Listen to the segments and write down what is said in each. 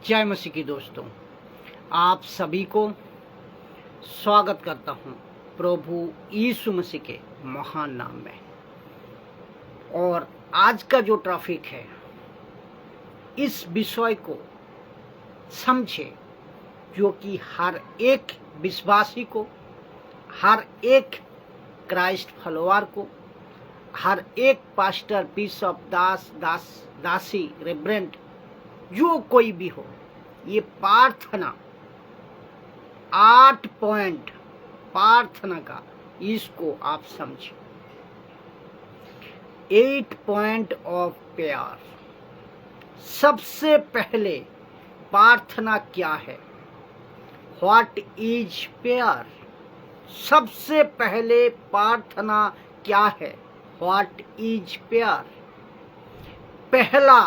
जय मसीह की दोस्तों, आप सभी को स्वागत करता हूं प्रभु यीशु मसीह के महान नाम में। और आज का जो टॉपिक है, इस विषय को समझे जो कि हर एक विश्वासी को, हर एक क्राइस्ट फॉलोअर को, हर एक पास्टर, बिशप, दासी, रेवरेंड, जो कोई भी हो, ये प्रार्थना 8 पॉइंट प्रार्थना का, इसको आप समझिए। 8 पॉइंट ऑफ प्रेयर। सबसे पहले प्रार्थना क्या है? What is prayer? सबसे पहले प्रार्थना क्या है? What is prayer? पहला,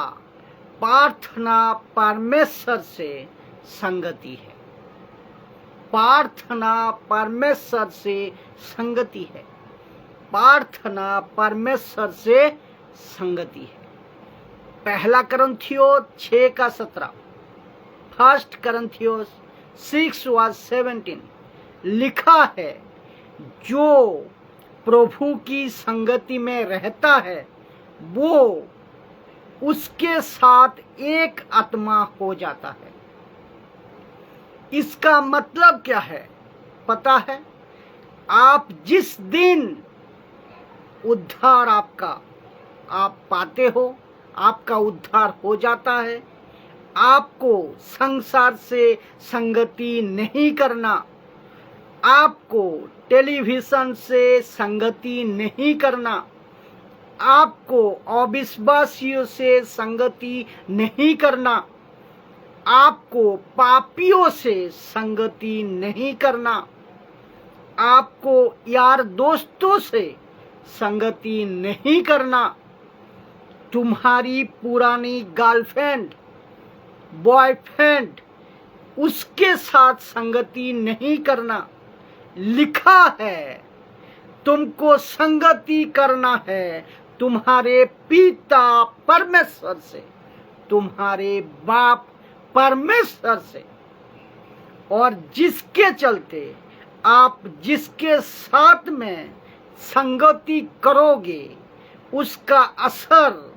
प्रार्थना परमेश्वर से संगति है। प्रार्थना परमेश्वर से संगति है। प्रार्थना परमेश्वर से संगति है। पहला करंथियों 6:17, 1 करंथियों 6:17 लिखा है, जो प्रभु की संगति में रहता है वो उसके साथ एक आत्मा हो जाता है। इसका मतलब क्या है पता है? आप जिस दिन उद्धार आप पाते हो, आपका उद्धार हो जाता है, आपको संसार से संगति नहीं करना, आपको टेलीविजन से संगति नहीं करना, आपको अविश्वासियों से संगति नहीं करना, आपको पापियों से संगति नहीं करना, आपको यार दोस्तों से संगति नहीं करना, तुम्हारी पुरानी गर्लफ्रेंड, बॉयफ्रेंड, उसके साथ संगति नहीं करना। लिखा है तुमको संगति करना है तुम्हारे पिता परमेश्वर से, तुम्हारे बाप परमेश्वर से। और जिसके चलते आप जिसके साथ में संगति करोगे, उसका असर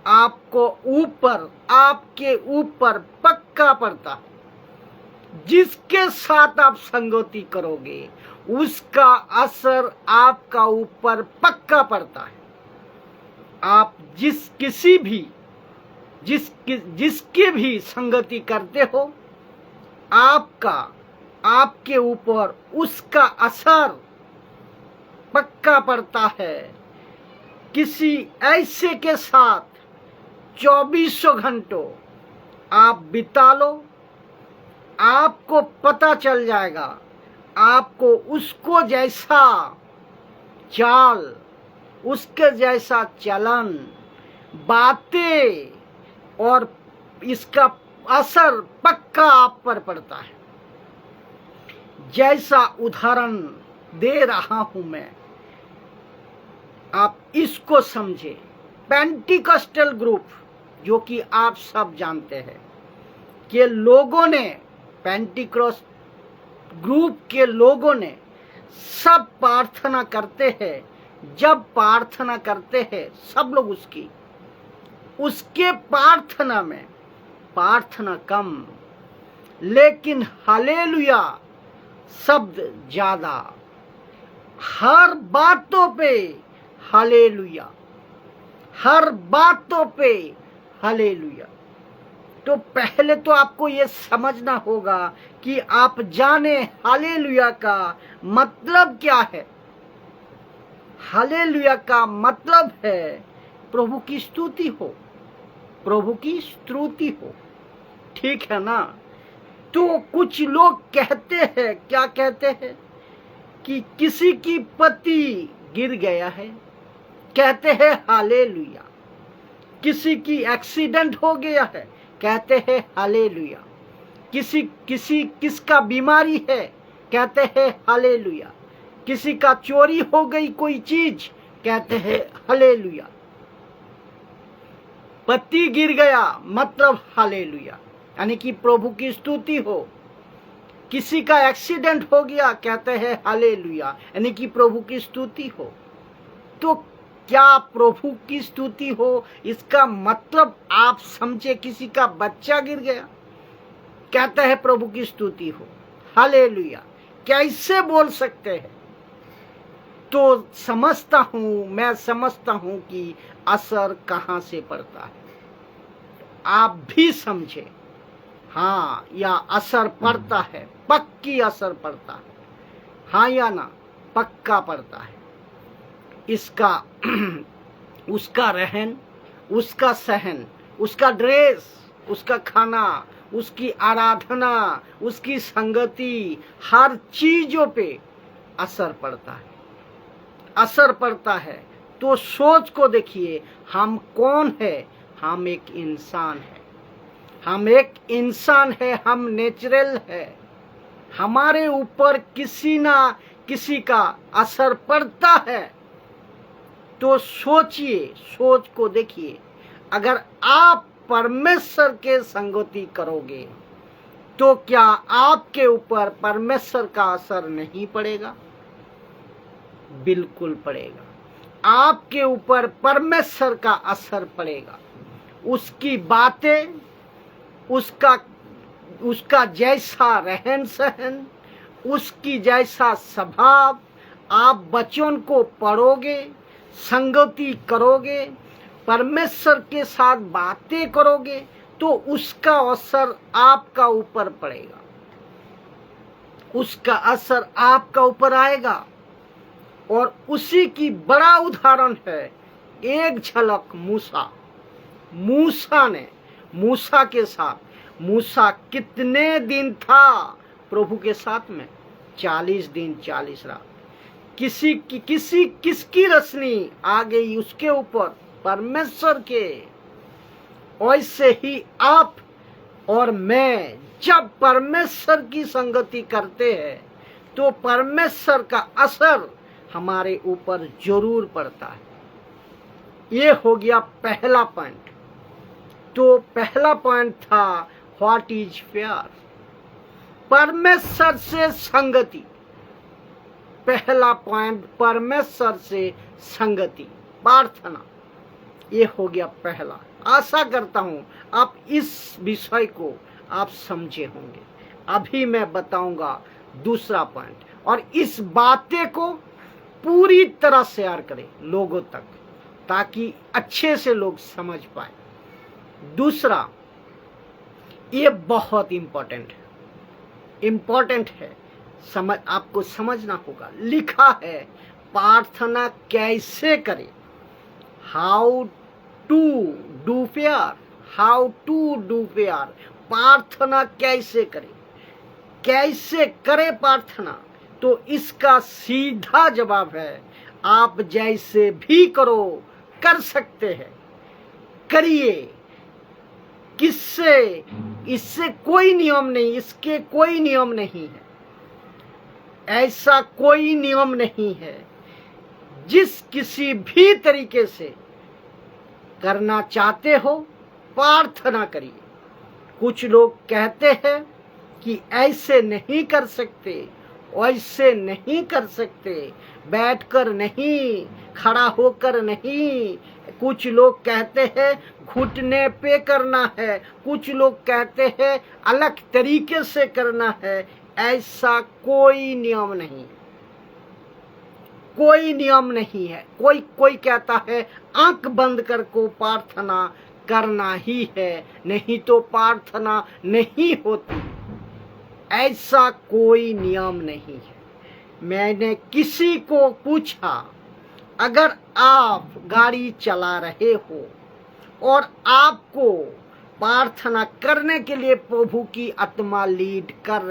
आपके ऊपर पक्का पड़ता है। जिसके साथ आप संगति करोगे, उसका असर आपका ऊपर पक्का पड़ता है। आप जिसकी भी संगति करते हो, आपके ऊपर उसका असर पक्का पड़ता है। किसी ऐसे के साथ 24 घंटों आप बिता लो, आपको पता चल जाएगा, आपको उसको जैसा चाल, उसके जैसा चलन, बातें, और इसका असर पक्का आप पर पड़ता है। जैसा उदाहरण दे रहा हूं मैं, आप इसको समझे। पेंटिकॉस्टल ग्रुप, जो कि आप सब जानते हैं, कि लोगों ने, पेंटिकॉस्ट ग्रुप के लोगों ने सब प्रार्थना करते हैं। जब प्रार्थना करते हैं सब लोग उसके प्रार्थना में प्रार्थना कम, लेकिन हालेलुया शब्द ज्यादा। हर बातों पे हालेलुया, हर बातों पे हालेलुया। तो पहले तो आपको ये समझना होगा कि आप जाने हालेलुया का मतलब क्या है। हालेलुया का मतलब है प्रभु की स्तुति हो, प्रभु की स्तुति हो। ठीक है ना? तो कुछ लोग कहते हैं, क्या कहते हैं, कि किसी की पति गिर गया है, कहते हैं हालेलुया। किसी की एक्सीडेंट हो गया है, कहते हैं हालेलुया। किसका बीमारी है, कहते हैं हालेलुया। किसी का चोरी हो गई कोई चीज, कहते हैं हालेलुया। पति गिर गया मतलब हालेलुया। यानी कि प्रभु की स्तुति हो। किसी का एक्सीडेंट हो गया, कहते हैं हालेलुया, यानी कि प्रभु की स्तुति हो। तो क्या प्रभु की स्तुति हो, इसका मतलब आप समझे किसी का बच्चा गिर गया, कहते हैं प्रभु की स्तुति हो, हालेलुया, कैसे बोल सकते हैं? तो मैं समझता हूं कि असर कहां से पड़ता है। आप भी समझे, हाँ, या असर पड़ता है, पक्की असर पड़ता है, हाँ या ना, पक्का पड़ता है। इसका उसका रहन, उसका सहन, उसका ड्रेस, उसका खाना, उसकी आराधना, उसकी संगति, हर चीजों पे असर पड़ता है, असर पड़ता है। तो सोच को देखिए, हम कौन है? हम एक इंसान है, हम एक इंसान है, हम नेचुरल है, हमारे ऊपर किसी ना किसी का असर पड़ता है। तो सोचिए, सोच को देखिए, अगर आप परमेश्वर के संगति करोगे तो क्या आपके ऊपर परमेश्वर का असर नहीं पड़ेगा? बिल्कुल पड़ेगा, आपके ऊपर परमेश्वर का असर पड़ेगा। उसकी बातें, उसका जैसा रहन सहन, उसकी जैसा स्वभाव, आप वचन को पढ़ोगे, संगति करोगे, परमेश्वर के साथ बातें करोगे, तो उसका असर आपका ऊपर पड़ेगा, उसका असर आपका ऊपर आएगा। और उसी की बड़ा उदाहरण है एक झलक मूसा के साथ। मूसा कितने दिन था प्रभु के साथ में? 40 दिन 40 रात। किसकी रोशनी आ गई उसके ऊपर? परमेश्वर के। वैसे ही आप और मैं जब परमेश्वर की संगति करते हैं तो परमेश्वर का असर हमारे ऊपर जरूर पड़ता है। ये हो गया पहला पॉइंट। तो पहला पॉइंट था व्हाट इज प्यार, परमेश्वर से संगति। पहला पॉइंट परमेश्वर से संगति, प्रार्थना, ये हो गया पहला। आशा करता हूं आप इस विषय को आप समझे होंगे। अभी मैं बताऊंगा दूसरा पॉइंट, और इस बातें को पूरी तरह शेयर करें लोगों तक, ताकि अच्छे से लोग समझ पाए। दूसरा, ये बहुत इम्पोर्टेंट है, आपको समझना होगा। लिखा है प्रार्थना कैसे करें, हाउ टू डू प्यार, प्रार्थना कैसे करें प्रार्थना। तो इसका सीधा जवाब है, आप जैसे भी कर सकते हैं, करिए। इससे कोई नियम नहीं, इसके कोई नियम नहीं है, ऐसा कोई नियम नहीं है। जिस किसी भी तरीके से करना चाहते हो प्रार्थना करिए। कुछ लोग कहते हैं कि ऐसे नहीं कर सकते, वैसे नहीं कर सकते, बैठकर नहीं, खड़ा होकर नहीं। कुछ लोग कहते हैं घुटने पे करना है, कुछ लोग कहते हैं अलग तरीके से करना है। ऐसा कोई नियम नहीं, कोई नियम नहीं है। कोई कहता है आंख बंद कर को प्रार्थना करना ही है, नहीं तो प्रार्थना नहीं होती। ऐसा कोई नियम नहीं है। मैंने किसी को पूछा, अगर आप गाड़ी चला रहे हो और आपको प्रार्थना करने के लिए प्रभु की आत्मा लीड कर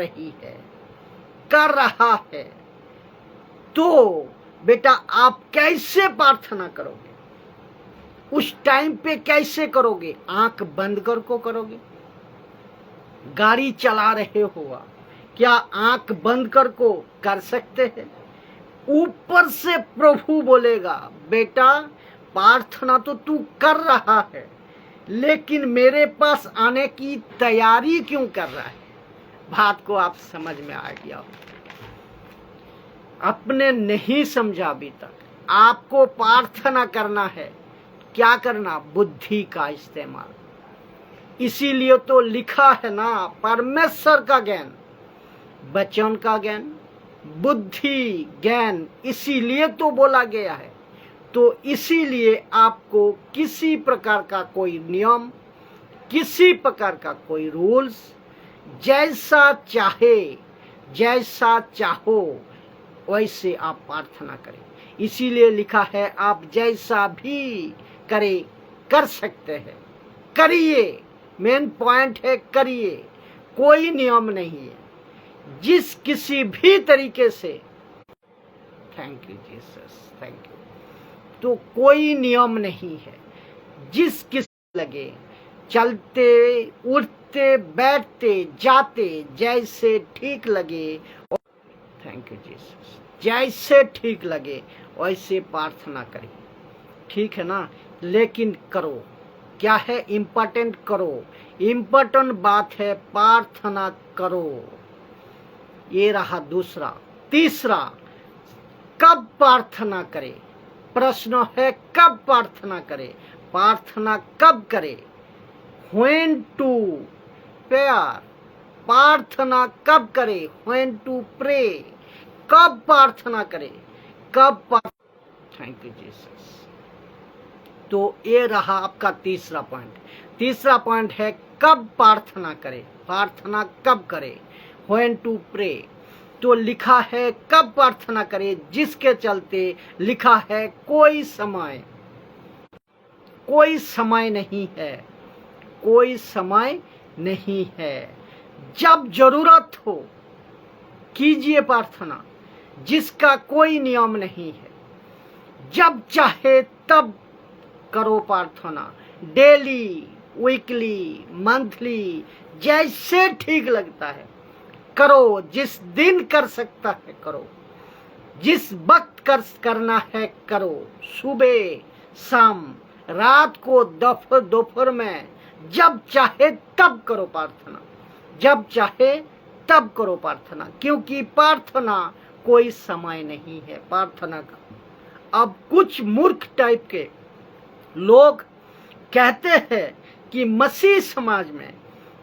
रहा है, तो बेटा आप कैसे प्रार्थना करोगे? उस टाइम पे कैसे करोगे? आंख बंद कर को करोगे? गाड़ी चला रहे हो, क्या आंख बंद कर सकते हैं? ऊपर से प्रभु बोलेगा, बेटा प्रार्थना तो तू कर रहा है, लेकिन मेरे पास आने की तैयारी क्यों कर रहा है? बात को आप समझ में आ गया हो। अपने नहीं समझा अभी तक। आपको प्रार्थना करना है। क्या करना? बुद्धि का इस्तेमाल। इसीलिए तो लिखा है ना, परमेश्वर का ज्ञान, वचन का ज्ञान, बुद्धि ज्ञान, इसीलिए तो बोला गया है। तो इसीलिए आपको किसी प्रकार का कोई नियम, किसी प्रकार का कोई रूल्स, जैसा चाहे, जैसा चाहो वैसे आप प्रार्थना करें। इसीलिए लिखा है आप जैसा भी करे कर सकते हैं, करिए। मेन पॉइंट है करिए, कोई नियम नहीं है। जिस किसी भी तरीके से, thank you Jesus, thank you. तो कोई नियम नहीं है। जिस किसी लगे, चलते उठते बैठते जाते जैसे ठीक लगे, थैंक यू जीसस, जैसे ठीक लगे वैसे प्रार्थना करें। ठीक है ना? लेकिन करो। क्या है इम्पोर्टेंट? करो। इम्पोर्टेंट बात है प्रार्थना करो। ये रहा दूसरा। तीसरा, कब प्रार्थना करें? प्रश्न है कब प्रार्थना करें? प्रार्थना कब करें? When to pray? प्रार्थना कब करें? When to pray? कब प्रार्थना करें? कब? Thank you Jesus. तो ये रहा आपका तीसरा पॉइंट। तीसरा पॉइंट है कब प्रार्थना करें। प्रार्थना कब करें? When to pray। तो लिखा है कब प्रार्थना करें, जिसके चलते लिखा है कोई समय, कोई समय नहीं है, कोई समय नहीं है। जब जरूरत हो कीजिए प्रार्थना, जिसका कोई नियम नहीं है। जब चाहे तब करो प्रार्थना, डेली, वीकली, मंथली, जैसे ठीक लगता है करो। जिस दिन कर सकता है करो, जिस वक्त करना है करो। सुबह, शाम, रात को, दोपहर में, जब चाहे तब करो प्रार्थना, जब चाहे तब करो प्रार्थना। क्योंकि प्रार्थना कोई समय नहीं है प्रार्थना का। अब कुछ मूर्ख टाइप के लोग कहते हैं कि मसीह समाज में,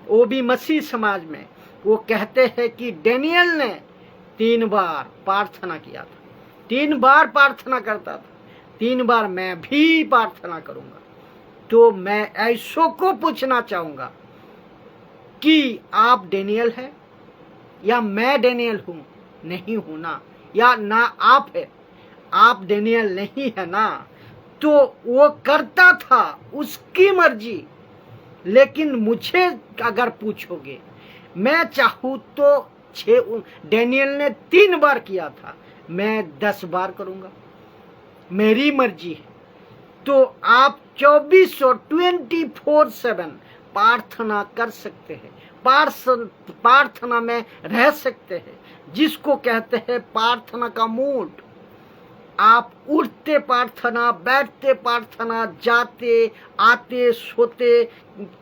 वो भी मसीह समाज में, वो कहते हैं कि डेनियल ने 3 बार प्रार्थना किया था, 3 बार प्रार्थना करता था, 3 बार मैं भी प्रार्थना करूंगा। तो मैं ऐसों को पूछना चाहूंगा कि आप डेनियल है या मैं डेनियल हूं? नहीं हूं ना, या ना आप है, आप डेनियल नहीं है ना। तो वो करता था, उसकी मर्जी। लेकिन मुझे अगर पूछोगे, मैं चाहूं तो डेनियल ने 3 बार किया था, मैं 10 बार करूंगा, मेरी मर्जी है। तो आप 24/7 प्रार्थना कर सकते हैं, प्रार्थना में रह सकते हैं, जिसको कहते हैं प्रार्थना का मूड। आप उठते प्रार्थना, बैठते प्रार्थना, जाते आते, सोते,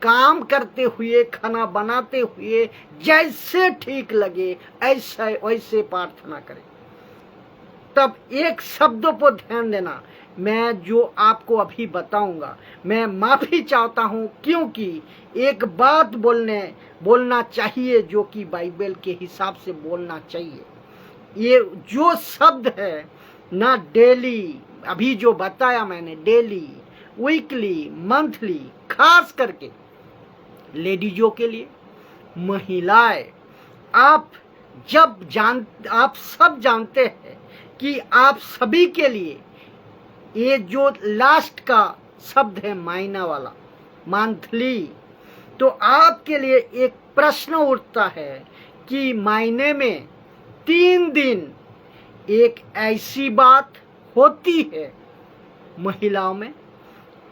काम करते हुए, खाना बनाते हुए, जैसे ठीक लगे ऐसा वैसे प्रार्थना करें। तब एक शब्दों पर ध्यान देना, मैं जो आपको अभी बताऊंगा, मैं माफी चाहता हूं, क्योंकि एक बात बोलना चाहिए जो कि बाइबल के हिसाब से बोलना चाहिए। ये जो शब्द है ना, डेली, अभी जो बताया मैंने, डेली, वीकली, मंथली, खास करके लेडीजों के लिए, महिलाएं, आप सब जानते हैं कि आप सभी के लिए ये जो लास्ट का शब्द है मायना वाला, मंथली, तो आपके लिए एक प्रश्न उठता है कि महीने में 3 दिन एक ऐसी बात होती है महिलाओं में,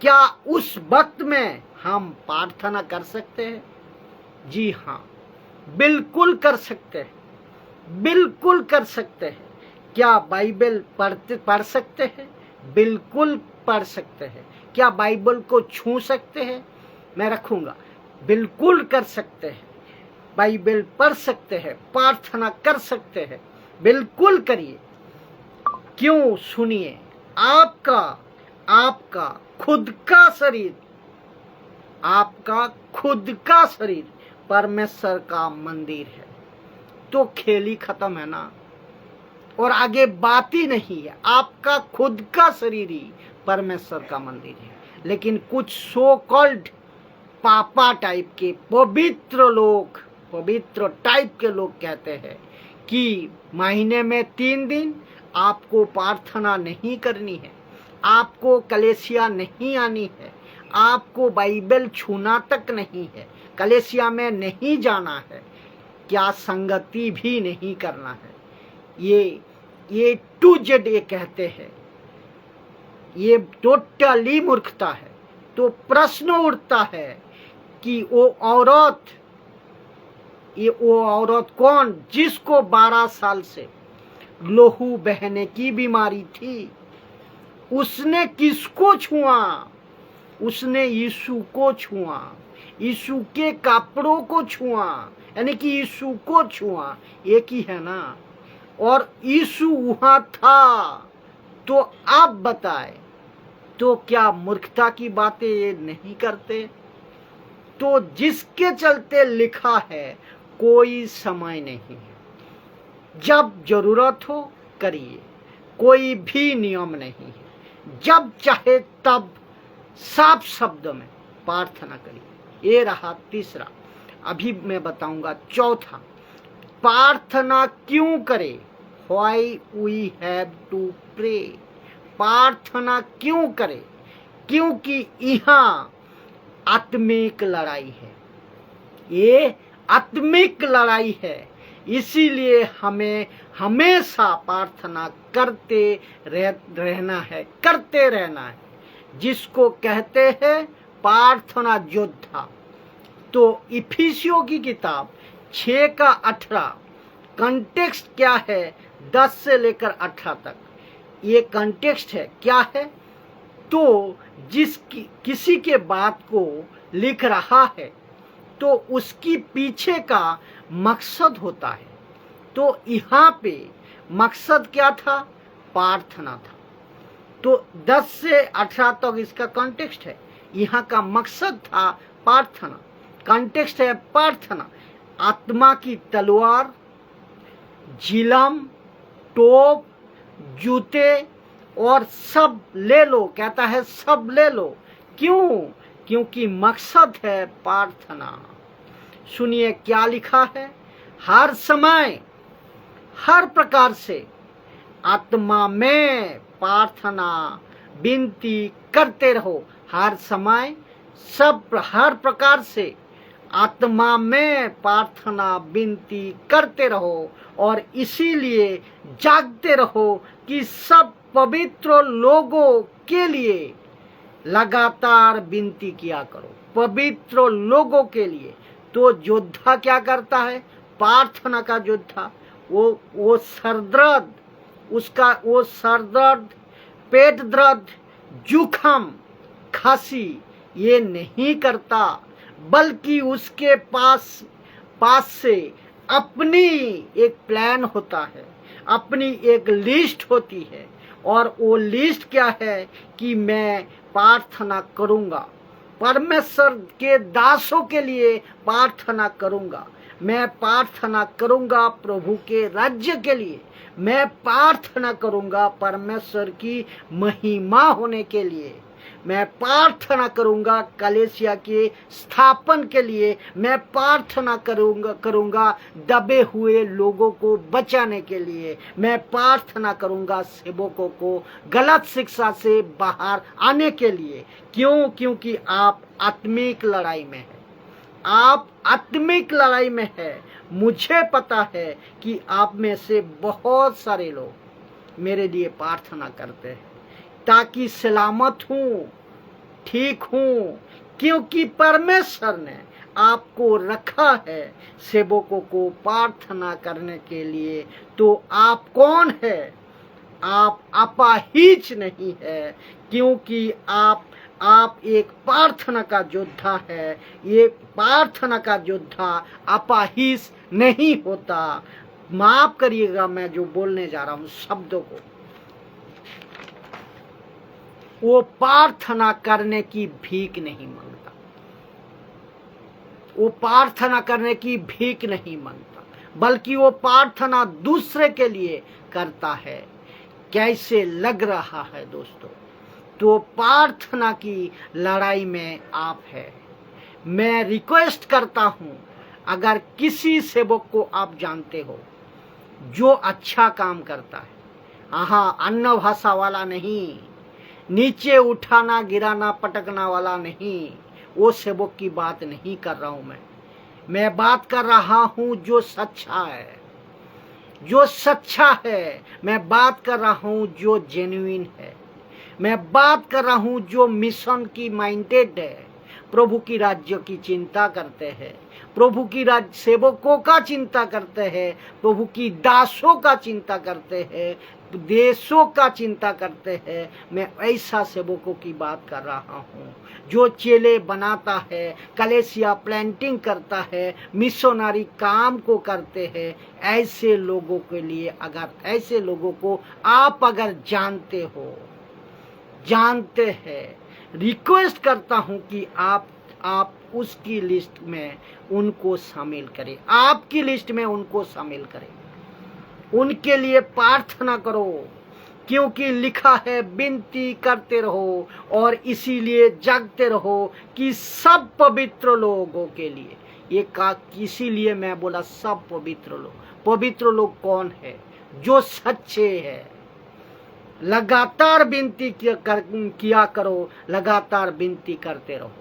क्या उस वक्त में हम प्रार्थना कर सकते हैं? जी हाँ, बिल्कुल कर सकते हैं, बिल्कुल कर सकते हैं। क्या बाइबल पढ़ सकते हैं? बिल्कुल पढ़ सकते हैं। क्या बाइबल को छू सकते हैं? मैं रखूंगा। बिल्कुल कर सकते हैं, बाइबल पढ़ सकते हैं, प्रार्थना कर सकते हैं, बिल्कुल करिए। क्यों? सुनिए, आपका खुद का शरीर, आपका खुद का शरीर परमेश्वर का मंदिर है। तो खेल ही खत्म है ना, और आगे बात ही नहीं है। आपका खुद का शरीर ही परमेश्वर का मंदिर है। लेकिन कुछ सो कॉल्ड पापा टाइप के पवित्र लोग, पवित्र टाइप के लोग कहते हैं कि महीने में 3 दिन आपको प्रार्थना नहीं करनी है, आपको कलेसिया नहीं आनी है, आपको बाइबल छूना तक नहीं है, कलेसिया में नहीं जाना है, क्या संगति भी नहीं करना है। ये टू जेड ये कहते हैं। ये टोटली मूर्खता है। तो प्रश्न उठता है कि वो औरत कौन, जिसको 12 साल से लहू बहने की बीमारी थी, उसने किसको छुआ? उसने यीशु को छुआ, यीशु के कपड़ों को छुआ, यानी कि यीशु को छुआ। एक ही है ना, और यीशु वहां था। तो आप बताएं, तो क्या मूर्खता की बातें ये नहीं करते? तो जिसके चलते लिखा है कोई समय नहीं है, जब जरूरत हो करिए, कोई भी नियम नहीं है, जब चाहे तब साफ शब्द में प्रार्थना करिए। ये रहा तीसरा। अभी मैं बताऊंगा चौथा, प्रार्थना क्यों करें। Why we have to pray. प्रार्थना क्यों करें? क्योंकि यहाँ आत्मिक लड़ाई है, ये आत्मिक लड़ाई है। इसीलिए हमें हमेशा प्रार्थना करते रहना है, करते रहना है, जिसको कहते हैं प्रार्थना योद्धा। तो इफिसियों की किताब 6:18 कंटेक्स्ट क्या है? 10 से लेकर 18 तक ये कंटेक्स्ट है। क्या है? तो किसी के बात को लिख रहा है तो उसकी पीछे का मकसद होता है। तो यहाँ पे मकसद क्या था? प्रार्थना था। तो 10 से 18 तक इसका कॉन्टेक्स्ट है। यहाँ का मकसद था प्रार्थना, कॉन्टेक्स्ट है प्रार्थना। आत्मा की तलवार, झिलम, टोप, जूते और सब ले लो, कहता है सब ले लो। क्यों? क्योंकि मकसद है प्रार्थना। सुनिए क्या लिखा है, हर समय हर प्रकार से आत्मा में प्रार्थना विनती करते रहो। हर समय हर प्रकार से आत्मा में प्रार्थना विनती करते रहो, और इसीलिए जागते रहो कि सब पवित्र लोगों के लिए लगातार विनती किया करो, पवित्र लोगों के लिए। तो योद्धा क्या करता है? प्रार्थना का योद्धा वो सरदर्द, उसका वो सरदर्द, पेट दर्द, जुखाम, खांसी ये नहीं करता, बल्कि उसके पास से अपनी एक प्लान होता है, अपनी एक लिस्ट होती है। और वो लिस्ट क्या है कि मैं प्रार्थना करूंगा, परमेश्वर के दासों के लिए प्रार्थना करूंगा, मैं प्रार्थना करूंगा प्रभु के राज्य के लिए, मैं प्रार्थना करूंगा परमेश्वर की महिमा होने के लिए, मैं प्रार्थना करूंगा कलेसिया के स्थापन के लिए, मैं प्रार्थना करूंगा दबे हुए लोगों को बचाने के लिए, मैं प्रार्थना करूंगा सेवकों को गलत शिक्षा से बाहर आने के लिए। क्यों? क्योंकि आप आत्मिक लड़ाई में हैं, आप आत्मिक लड़ाई में है। मुझे पता है कि आप में से बहुत सारे लोग मेरे लिए प्रार्थना करते हैं ताकि सलामत हूं, ठीक हूं, क्योंकि परमेश्वर ने आपको रखा है सेवकों को प्रार्थना करने के लिए। तो आप कौन है? आप अपाहिज नहीं है, क्योंकि आप आप एक प्रार्थना का योद्धा है। ये प्रार्थना का योद्धा अपाहिज नहीं होता। माफ करिएगा मैं जो बोलने जा रहा हूं शब्दों को। वो प्रार्थना करने की भीख नहीं मांगता। वो प्रार्थना करने की भीख नहीं मांगता, बल्कि वो प्रार्थना दूसरे के लिए करता है। कैसे लग रहा है दोस्तों? तो प्रार्थना की लड़ाई में आप है। मैं रिक्वेस्ट करता हूं, अगर किसी सेवक को आप जानते हो जो अच्छा काम करता है, अन्न भाषा वाला नहीं, नीचे उठाना गिराना पटकना वाला नहीं, वो सेवक की बात नहीं कर रहा हूं मैं बात कर रहा हूं जो सच्चा है, जो सच्चा है। मैं बात कर रहा हूं जो जेन्युइन है। मैं बात कर रहा हूं जो मिशन की माइंडेड है, प्रभु की राज्य की चिंता करते हैं, प्रभु की राज्य सेवकों का चिंता करते हैं, प्रभु की दासों का चिंता करते हैं, देशों का चिंता करते हैं। मैं ऐसा सेवकों की बात कर रहा हूँ जो चेले बनाता है, कलेसिया प्लांटिंग करता है, मिशनरी काम को करते हैं। ऐसे लोगों के लिए, अगर ऐसे लोगों को आप अगर जानते हैं, रिक्वेस्ट करता हूं कि आप उसकी लिस्ट में उनको शामिल करें, आपकी लिस्ट में उनको शामिल करें, उनके लिए प्रार्थना करो, क्योंकि लिखा है विनती करते रहो और इसीलिए जागते रहो कि सब पवित्र लोगों के लिए। ये इसीलिए मैं बोला सब पवित्र लोग। पवित्र लोग कौन है? जो सच्चे हैं। लगातार विनती किया करो, लगातार विनती करते रहो।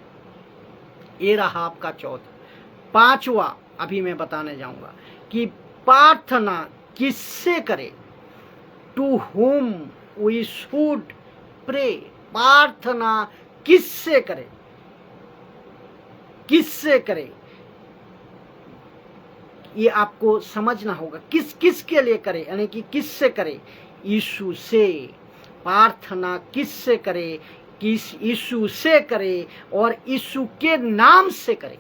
ये रहा आपका चौथा। पांचवा अभी मैं बताने जाऊंगा कि प्रार्थना किससे करे, to whom we should pray. प्रार्थना किससे करे, किससे करे, ये आपको समझना होगा। किसके लिए करे, यानी कि किससे करे? यीशु से। प्रार्थना किससे करे? किस यीशु से करे और यीशु के नाम से करे।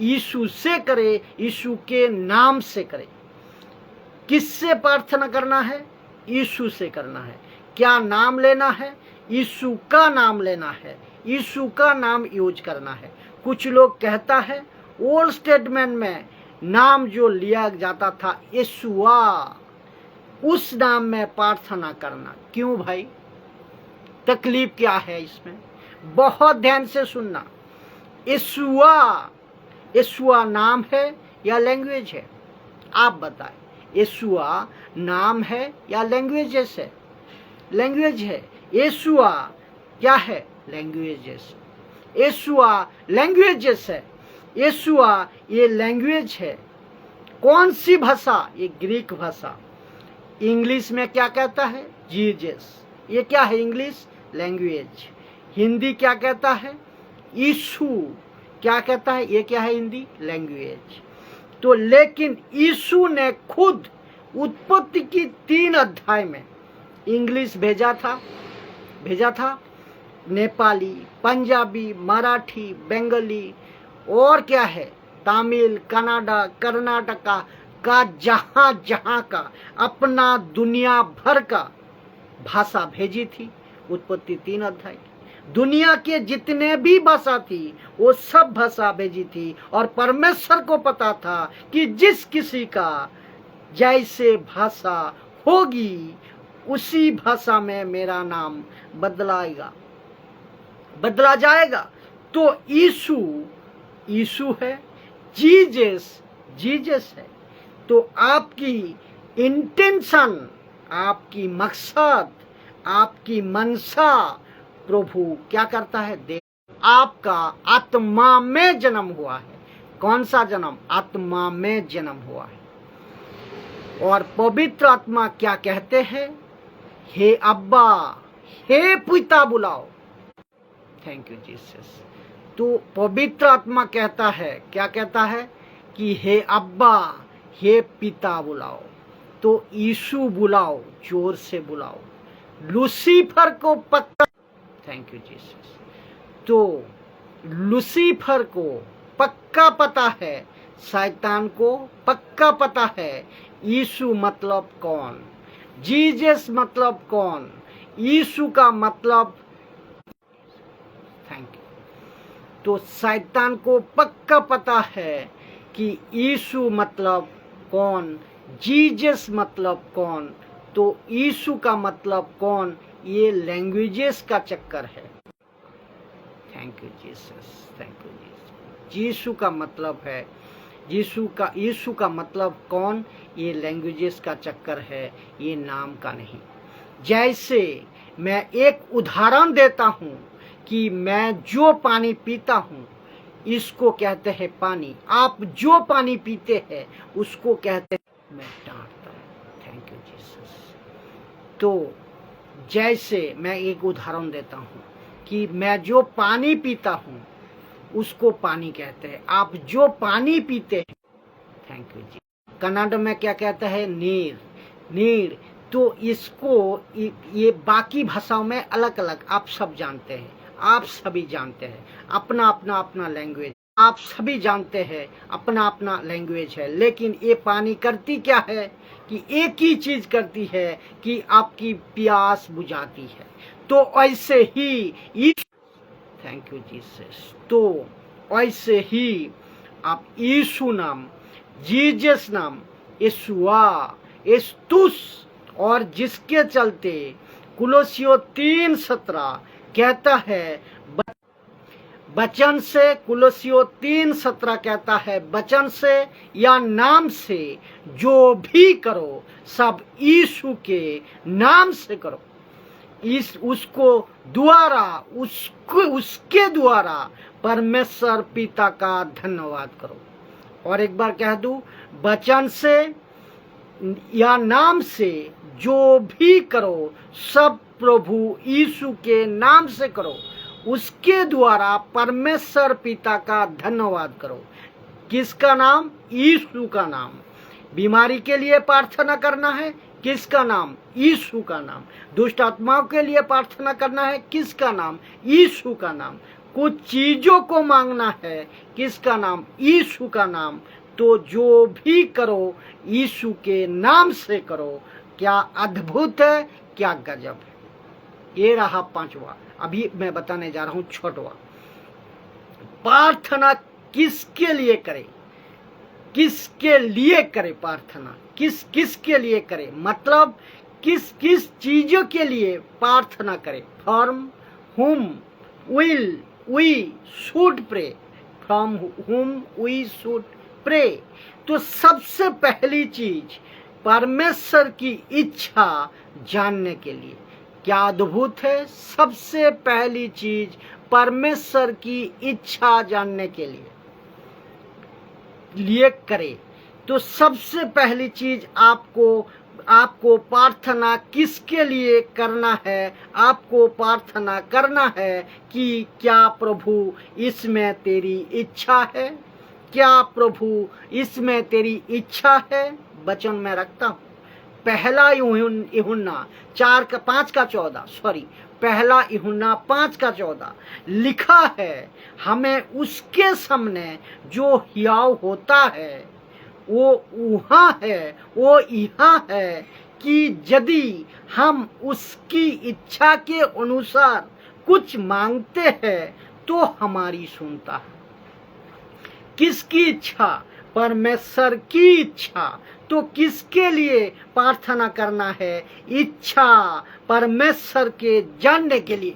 यीशु से करे, यीशु के नाम से करे। किससे प्रार्थना करना है? यीशु से करना है। क्या नाम लेना है? यीशु का नाम लेना है, यीशु का नाम यूज करना है। कुछ लोग कहता है ओल्ड स्टेटमेंट में नाम जो लिया जाता था यीशुआ, उस नाम में प्रार्थना करना। क्यों भाई? तकलीफ क्या है इसमें? बहुत ध्यान से सुनना। यीशुआ नाम है या लैंग्वेज है? आप बताएं। यीशुआ नाम है या लैंग्वेजेस है? लैंग्वेज है। यीशुआ क्या है? लैंग्वेजेस। यीशुआ लैंग्वेजेस है। यीशुआ ये लैंग्वेज है। कौन सी भाषा? ये ग्रीक भाषा। इंग्लिश में क्या कहता है? जीसस। ये क्या है? English language. हिंदी क्या कहता है? यीशु। क्या कहता है? ये क्या है? हिंदी लैंग्वेज। तो लेकिन यीशु ने खुद उत्पत्ति की 3 अध्याय में इंग्लिश भेजा था, नेपाली, पंजाबी, मराठी, बंगाली और क्या है, तमिल, कनाडा, कर्नाटका का जहां का अपना दुनिया भर का भाषा भेजी थी। उत्पत्ति 3 अध्याय। दुनिया के जितने भी भाषा थी वो सब भाषा भेजी थी और परमेश्वर को पता था कि जिस किसी का जैसे भाषा होगी उसी भाषा में मेरा नाम बदला जाएगा। तो यीशु है, जीसस है। तो आपकी इंटेंशन, आपकी मकसद, आपकी मनसा प्रभु क्या करता है? आपका आत्मा में जन्म हुआ है। कौन सा जन्म? आत्मा में जन्म हुआ है। और पवित्र आत्मा क्या कहते हैं? हे अब्बा, हे पिता बुलाओ। Thank you Jesus. तो पवित्र आत्मा कहता है, क्या कहता है? कि हे अब्बा, हे पिता बुलाओ। तो यीशु बुलाओ, जोर से बुलाओ। लूसीफर को पत्थर थैंक यू जीसस। तो लूसीफर को पक्का पता है, शैतान को पक्का पता है यीशु मतलब कौन, जीसस मतलब कौन, यीशु का मतलब, थैंक यू। तो शैतान को पक्का पता है कि यीशु मतलब कौन, जीसस मतलब कौन, तो यीशु का मतलब कौन, ये लैंग्वेजेस का चक्कर है। Thank you Jesus, thank you Jesus. Yeshu का मतलब है, यीशु का मतलब कौन, ये लैंग्वेजेस का चक्कर है, ये नाम का नहीं। जैसे मैं एक उदाहरण देता हूँ कि मैं जो पानी पीता हूँ इसको कहते हैं पानी, आप जो पानी पीते हैं उसको कहते हैं, मैं डांटता हूँ। Thank you Jesus. तो जैसे मैं एक उदाहरण देता हूँ कि मैं जो पानी पीता हूँ उसको पानी कहते हैं, आप जो पानी पीते हैं, थैंक यू जी। कन्नड़ में क्या कहता है, नीर, नीर। तो इसको ये बाकी भाषाओं में अलग अलग आप सब जानते हैं, आप सभी जानते हैं, अपना अपना अपना लैंग्वेज, आप सभी जानते हैं अपना अपना लैंग्वेज है। लेकिन ये पानी करती क्या है कि एक ही चीज करती है कि आपकी प्यास बुझाती है। तो ऐसे ही, थैंक यू जीसस। तो ऐसे ही आप यीशु नाम, जीसस नाम, यीशुआ, यीशुस, और जिसके चलते कुलोसियों 3:17 कहता है वचन से, कुलोसियों 3:17 कहता है वचन से या नाम से जो भी करो सब यीशु के नाम से करो, उसको द्वारा, उसके द्वारा परमेश्वर पिता का धन्यवाद करो। और एक बार कह दूं, वचन से या नाम से जो भी करो सब प्रभु यीशु के नाम से करो, उसके द्वारा परमेश्वर पिता का धन्यवाद करो। किसका नाम, यीशु का नाम। बीमारी के लिए प्रार्थना करना है, किसका नाम, यीशु का नाम। दुष्ट आत्माओं के लिए प्रार्थना करना है, किसका नाम, यीशु का नाम। कुछ चीजों को मांगना है, किसका नाम, यीशु का नाम। तो जो भी करो यीशु के नाम से करो। क्या अद्भुत है, क्या गजब है। ये रहा पांचवा। अभी मैं बताने जा रहा हूं छठवा। प्रार्थना किसके लिए करे, किसके लिए करे प्रार्थना, किसके लिए करे, मतलब किस किस चीजों के लिए प्रार्थना करे। From whom will we should pray, from whom we should pray। तो सबसे पहली चीज परमेश्वर की इच्छा जानने के लिए। क्या अद्भुत है, सबसे पहली चीज परमेश्वर की इच्छा जानने के लिए करे। तो सबसे पहली चीज आपको प्रार्थना किसके लिए करना है, आपको प्रार्थना करना है कि क्या प्रभु इसमें तेरी इच्छा है, क्या प्रभु इसमें तेरी इच्छा है। वचन में रखता हूं, पहला यूहन्ना 5:14 लिखा है, हमें उसके सामने जो हियाव होता है वो वहाँ है, वो यहाँ है कि यदि हम उसकी इच्छा के अनुसार कुछ मांगते हैं तो हमारी सुनता है। किसकी इच्छा, परमेश्वर की इच्छा। तो किसके लिए प्रार्थना करना है, इच्छा परमेश्वर के जानने के लिए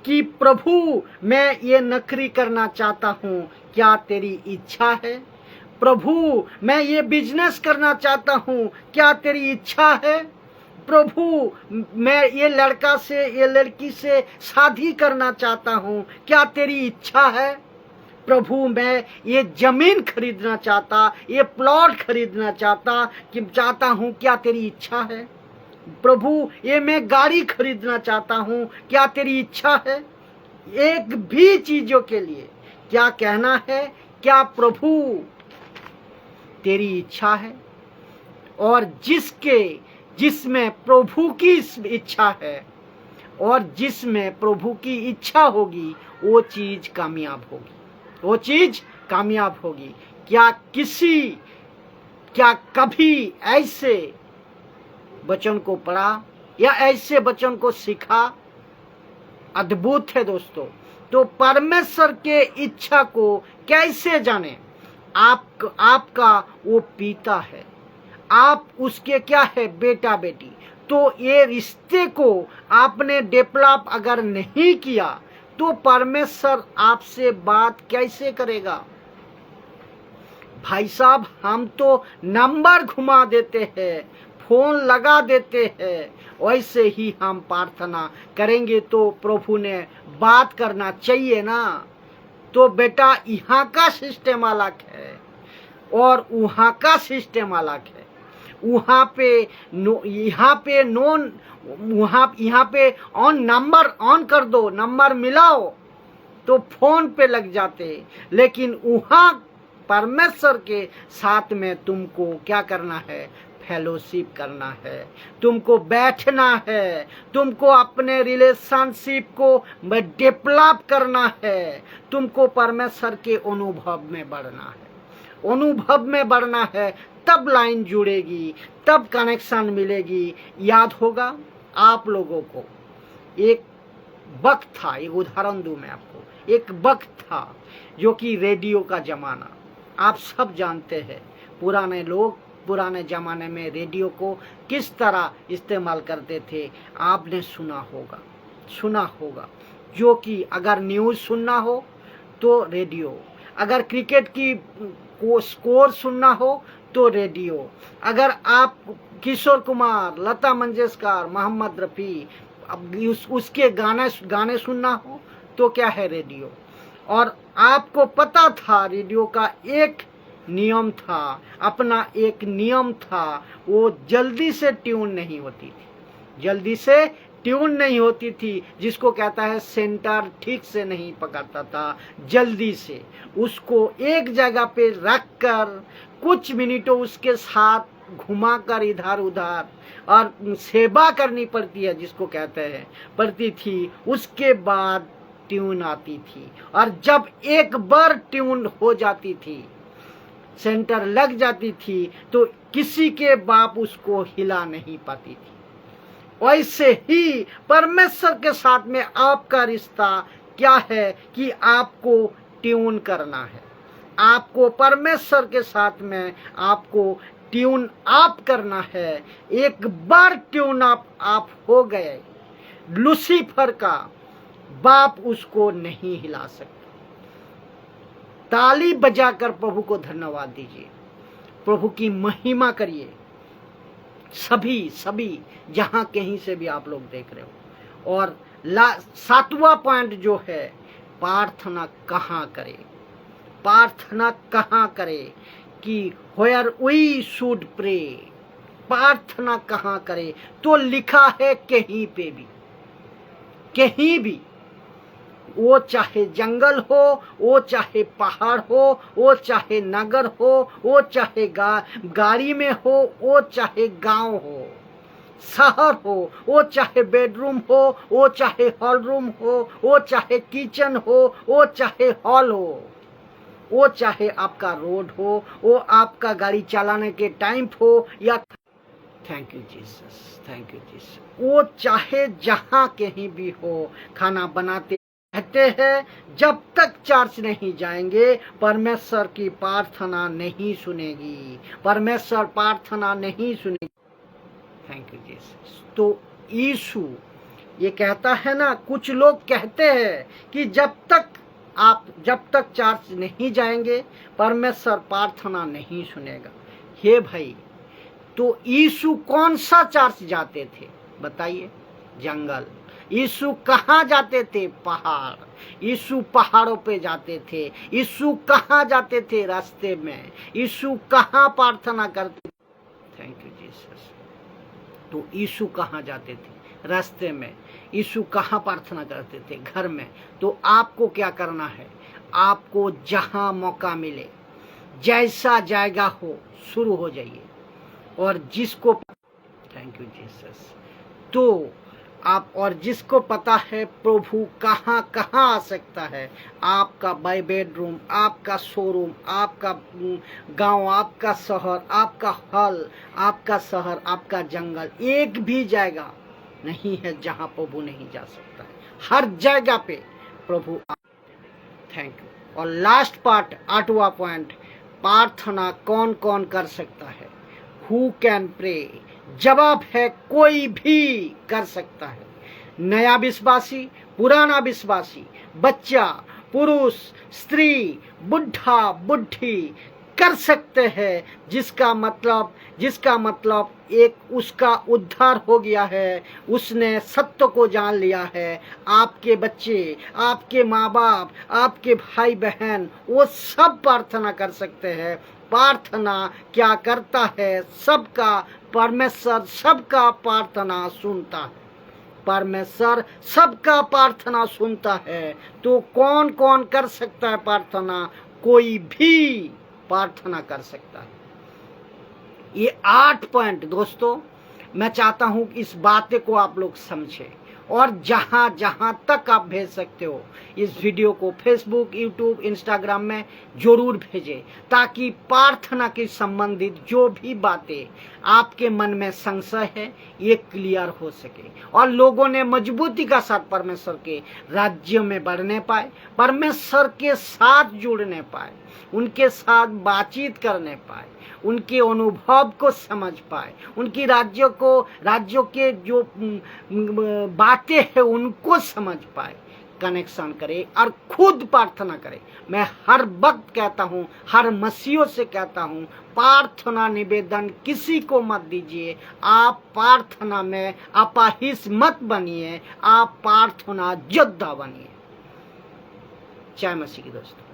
कि प्रभु मैं ये नौकरी करना चाहता हूँ, क्या तेरी इच्छा है। प्रभु मैं ये बिजनेस करना चाहता हूँ, क्या तेरी इच्छा है। प्रभु मैं ये लड़का से, ये लड़की से शादी करना चाहता हूँ, क्या तेरी इच्छा है। प्रभु मैं ये जमीन खरीदना चाहता, ये प्लॉट खरीदना चाहता हूँ, क्या तेरी इच्छा है। प्रभु ये मैं गाड़ी खरीदना चाहता हूँ, क्या तेरी इच्छा है। एक भी चीजों के लिए क्या कहना है, क्या प्रभु तेरी इच्छा है। और जिसमें प्रभु की इच्छा है और जिसमें प्रभु की इच्छा होगी वो चीज कामयाब होगी, वो चीज कामयाब होगी। क्या कभी ऐसे वचन को पढ़ा या ऐसे वचन को सीखा? अद्भुत है दोस्तों। तो परमेश्वर के इच्छा को कैसे जाने? आपका वो पिता है, आप उसके क्या है, बेटा बेटी। तो ये रिश्ते को आपने डेवलप अगर नहीं किया तो परमेश्वर आपसे बात कैसे करेगा? भाई साहब, हम तो नंबर घुमा देते हैं, फोन लगा देते हैं, वैसे ही हम प्रार्थना करेंगे तो प्रभु ने बात करना चाहिए ना। तो बेटा, यहाँ का सिस्टम अलग है और वहाँ का सिस्टम अलग है। यहाँ पे ऑन नंबर ऑन कर दो, नंबर मिलाओ तो फोन पे लग जाते। लेकिन वहाँ परमेश्वर के साथ में तुमको क्या करना है? फेलोशिप करना है, तुमको बैठना है, तुमको अपने रिलेशनशिप को डेवलप करना है, तुमको परमेश्वर के अनुभव में बढ़ना है, अनुभव में बढ़ना है। तब लाइन जुड़ेगी, तब कनेक्शन मिलेगी। याद होगा आप लोगों को, एक वक्त था, एक उदाहरण दूं मैं आपको, एक वक्त था जो कि रेडियो का जमाना, आप सब जानते हैं। पुराने लोग पुराने जमाने में रेडियो को किस तरह इस्तेमाल करते थे, आपने सुना होगा। जो कि अगर न्यूज़ सुनना हो तो रेडियो, अगर क्रिकेट की को स्कोर सुनना हो तो रेडियो, अगर आप किशोर कुमार, लता मंगेशकर, मोहम्मद रफ़ी उसके गाने सुनना हो तो क्या है? रेडियो। और आपको पता था रेडियो का एक नियम था, अपना एक नियम था, वो जल्दी से ट्यून नहीं होती थी, जिसको कहता है सेंटर ठीक से नहीं पकड़ता था। जल्दी से उसको एक जगह पे रखकर कुछ मिनटों उसके साथ घुमाकर इधर उधर और सेवा करनी पड़ती है, जिसको कहते हैं पड़ती थी। उसके बाद ट्यून आती थी, और जब एक बार ट्यून हो जाती थी, सेंटर लग जाती थी, तो किसी के बाप उसको हिला नहीं पाती थी। वैसे ही परमेश्वर के साथ में आपका रिश्ता क्या है कि आपको ट्यून करना है, आपको परमेश्वर के साथ में आपको ट्यून अप करना है। एक बार ट्यून अप हो गए, लूसीफर का बाप उसको नहीं हिला सकता। ताली बजाकर प्रभु को धन्यवाद दीजिए, प्रभु की महिमा करिए। सभी जहां कहीं से भी आप लोग देख रहे हो। और 7वां पॉइंट जो है, प्रार्थना कहाँ करे कि व्हेयर वी शुड प्रे, प्रार्थना कहाँ करे? तो लिखा है कहीं भी, वो चाहे जंगल हो, वो चाहे पहाड़ हो, वो चाहे नगर हो, वो चाहे गाड़ी में हो, वो चाहे गांव हो, शहर हो, वो चाहे बेडरूम हो, वो चाहे हॉल रूम हो, वो चाहे किचन हो, वो चाहे हॉल हो, वो चाहे आपका रोड हो, वो आपका गाड़ी चलाने के टाइम हो, या थैंक यू जीसस, वो चाहे जहां कहीं भी हो, खाना बनाते कहते हैं जब तक चर्च नहीं जाएंगे परमेश्वर की प्रार्थना नहीं सुनेगी, परमेश्वर प्रार्थना नहीं सुनेगी। Thank you Jesus. तो यीशु ये कहता है ना, कुछ लोग कहते हैं कि जब तक चर्च नहीं जाएंगे परमेश्वर प्रार्थना नहीं सुनेगा। हे भाई, तो यीशु कौन सा चर्च जाते थे बताइए? जंगल। यीशु कहाँ जाते थे? पहाड़। यीशु पहाड़ों पे जाते थे। यीशु कहाँ जाते थे? रास्ते में। यीशु कहाँ प्रार्थना करते? Thank you Jesus. तो यीशु कहाँ जाते थे? रास्ते में। यीशु कहाँ प्रार्थना करते थे? घर में। तो आपको क्या करना है? आपको जहाँ मौका मिले, जैसा जाएगा हो, शुरू हो जाइए। और जिसको थैंक यू जीसस। तो आप और जिसको पता है प्रभु कहाँ कहाँ आ सकता है, आपका बेडरूम, आपका शोरूम, आपका गांव, आपका शहर, आपका हॉल, आपका शहर, आपका जंगल, एक भी जगह नहीं है जहां प्रभु नहीं जा सकता है। हर जगह पे प्रभु। Thank you. और लास्ट पार्ट, 8वां पॉइंट, प्रार्थना कौन कौन कर सकता है? Who can pray? जवाब है कोई भी कर सकता है। नया विश्वासी, पुराना विश्वासी, बच्चा, पुरुष, स्त्री, बुढ़ा, बुढ़ी कर सकते हैं। जिसका मतलब एक उसका उद्धार हो गया है, उसने सत्य को जान लिया है। आपके बच्चे, आपके माँ बाप, आपके भाई बहन, वो सब प्रार्थना कर सकते हैं। प्रार्थना क्या करता है? सबका परमेश्वर सबका प्रार्थना सुनता है। परमेश्वर सबका प्रार्थना सुनता है। तो कौन कौन कर सकता है प्रार्थना? कोई भी प्रार्थना कर सकता है। ये 8 पॉइंट दोस्तों, मैं चाहता हूं कि इस बातें को आप लोग समझें और जहां जहां तक आप भेज सकते हो इस वीडियो को फेसबुक, यूट्यूब, इंस्टाग्राम में जरूर भेजें, ताकि प्रार्थना के संबंधित जो भी बातें आपके मन में संशय है ये क्लियर हो सके और लोगों ने मजबूती का साथ परमेश्वर के राज्य में बढ़ने पाए, परमेश्वर के साथ जुड़ने पाए, उनके साथ बातचीत करने पाए, उनके अनुभव को समझ पाए, उनकी राज्यों के जो बातें हैं उनको समझ पाए, कनेक्शन करे और खुद प्रार्थना करे। मैं हर वक्त कहता हूँ, हर मसीहों से कहता हूँ, प्रार्थना निवेदन किसी को मत दीजिए। आप प्रार्थना में अपाहिज मत बनिए, आप प्रार्थना योद्धा बनिए। जय मसीह की दोस्तों।